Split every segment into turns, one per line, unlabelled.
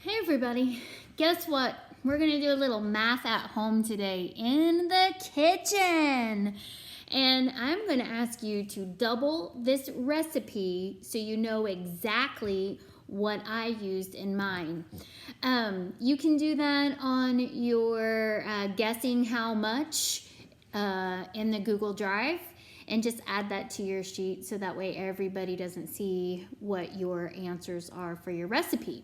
Hey everybody, guess what? We're gonna do a little math at home today in the kitchen. And I'm gonna ask you to double this recipe so you know exactly what I used in mine. You can do that on your guessing how much in the Google Drive and just add that to your sheet so that way everybody doesn't see what your answers are for your recipe.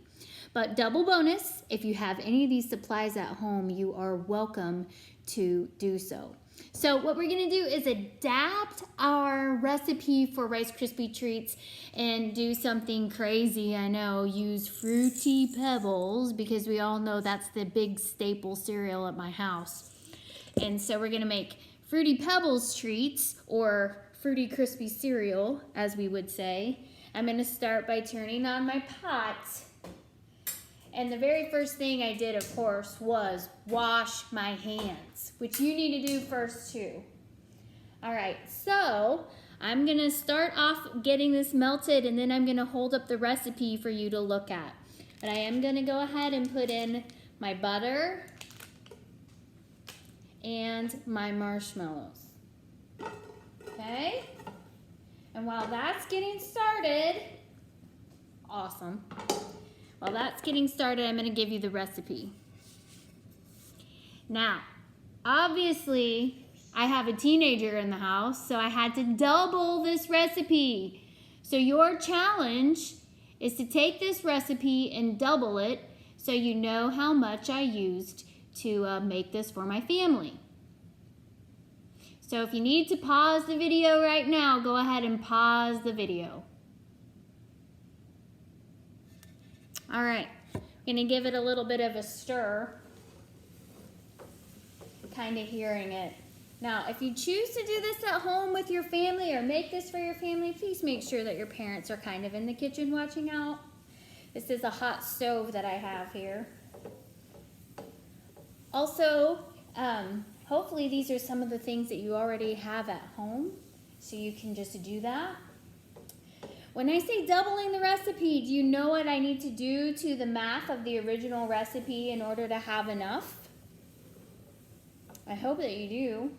But double bonus, if you have any of these supplies at home, you are welcome to do so. So what we're gonna do is adapt our recipe for Rice Krispie Treats and do something crazy. I know, use Fruity Pebbles because we all know that's the big staple cereal at my house. And so we're gonna make Fruity Pebbles treats, or Fruity Krispie cereal, as we would say. I'm gonna start by turning on my pot. And the very first thing I did, of course, was wash my hands, which you need to do first too. All right, so I'm gonna start off getting this melted and then I'm gonna hold up the recipe for you to look at. But I am gonna go ahead and put in my butter and my marshmallows. Okay? And while that's getting started, awesome. While that's getting started, I'm going to give you the recipe. Now, obviously, I have a teenager in the house, so I had to double this recipe. So your challenge is to take this recipe and double it so you know how much I used to make this for my family. So if you need to pause the video right now, go ahead and pause the video. All right, I'm gonna give it a little bit of a stir, kind of hearing it. Now, if you choose to do this at home with your family or make this for your family, please make sure that your parents are kind of in the kitchen watching out. This is a hot stove that I have here. Also, hopefully these are some of the things that you already have at home, so you can just do that. When I say doubling the recipe, do you know what I need to do to the math of the original recipe in order to have enough? I hope that you do.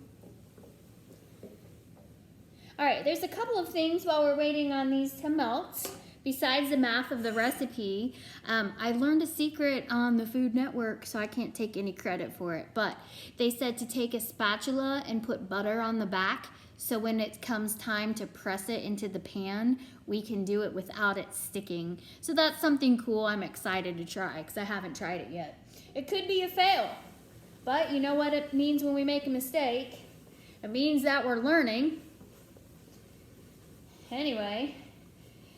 All right, there's a couple of things while we're waiting on these to melt. Besides the math of the recipe, I learned a secret on the Food Network, so I can't take any credit for it. But they said to take a spatula and put butter on the back, so when it comes time to press it into the pan, we can do it without it sticking. So that's something cool I'm excited to try, because I haven't tried it yet. It could be a fail, but you know what it means when we make a mistake? It means that we're learning. Anyway.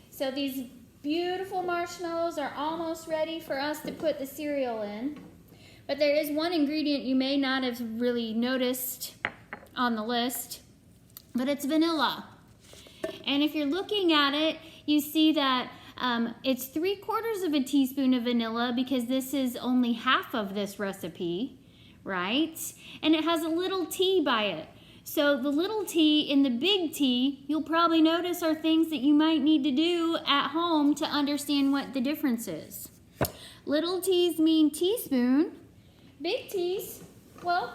So these beautiful marshmallows are almost ready for us to put the cereal in. But there is one ingredient you may not have really noticed on the list, but it's vanilla. And if you're looking at it, you see that it's 3/4 of a teaspoon of vanilla because this is only half of this recipe, right? And it has a little T by it. So the little t and the big T, you'll probably notice are things that you might need to do at home to understand what the difference is. Little t's mean teaspoon. Big T's, well,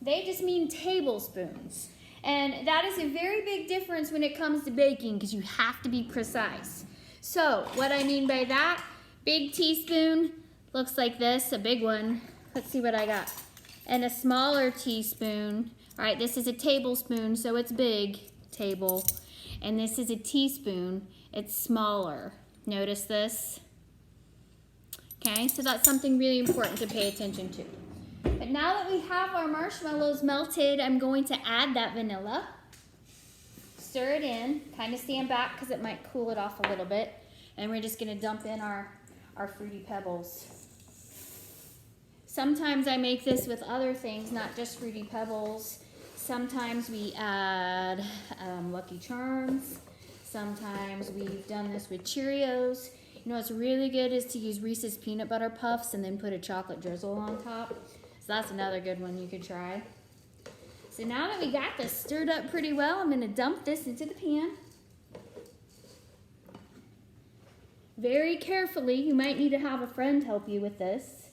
they just mean tablespoons. And that is a very big difference when it comes to baking because you have to be precise. So what I mean by that, big teaspoon looks like this, a big one. Let's see what I got. And a smaller teaspoon. All right, this is a tablespoon, so it's big, table. And this is a teaspoon, it's smaller. Notice this? Okay, so that's something really important to pay attention to. But now that we have our marshmallows melted, I'm going to add that vanilla. Stir it in, kind of stand back because it might cool it off a little bit. And we're just gonna dump in our Fruity Pebbles. Sometimes I make this with other things, not just Fruity Pebbles. Sometimes we add Lucky Charms. Sometimes we've done this with Cheerios. You know what's really good is to use Reese's Peanut Butter Puffs and then put a chocolate drizzle on top. So that's another good one you could try. So now that we got this stirred up pretty well, I'm gonna dump this into the pan. very carefully. You might need to have a friend help you with this,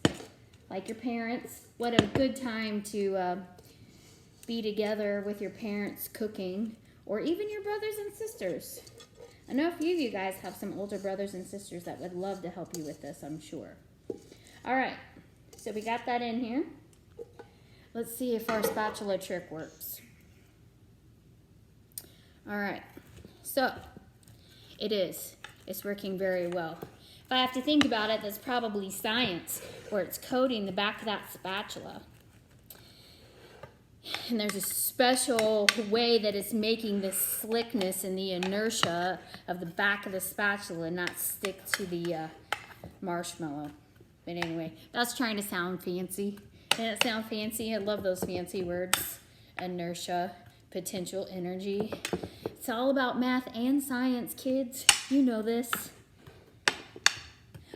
like your parents. What a good time to be together with your parents cooking, or even your brothers and sisters. I know a few of you guys have some older brothers and sisters that would love to help you with this, I'm sure. All right, so we got that in here. Let's see if our spatula trick works. All right, so it is. It's working very well. If I have to think about it, that's probably science, where it's coating the back of that spatula. And there's a special way that it's making the slickness and the inertia of the back of the spatula not stick to the marshmallow. But anyway, that's trying to sound fancy. Doesn't it sound fancy? I love those fancy words. Inertia, potential energy. It's all about math and science, kids. You know this.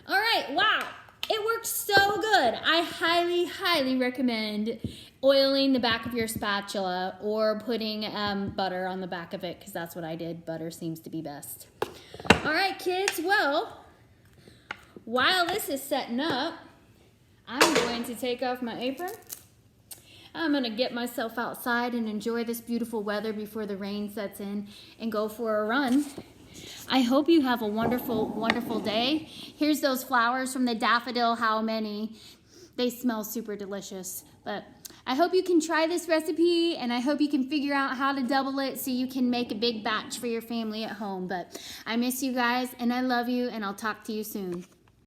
All right, wow. It works so good. I highly, highly recommend oiling the back of your spatula or putting butter on the back of it, because that's what I did. Butter seems to be best. All right, kids. Well, while this is setting up, I'm going to take off my apron. I'm going to get myself outside and enjoy this beautiful weather before the rain sets in and go for a run. I hope you have a wonderful, wonderful day. Here's those flowers from the daffodil How Many. They smell super delicious. But I hope you can try this recipe, and I hope you can figure out how to double it so you can make a big batch for your family at home. But I miss you guys, and I love you, and I'll talk to you soon.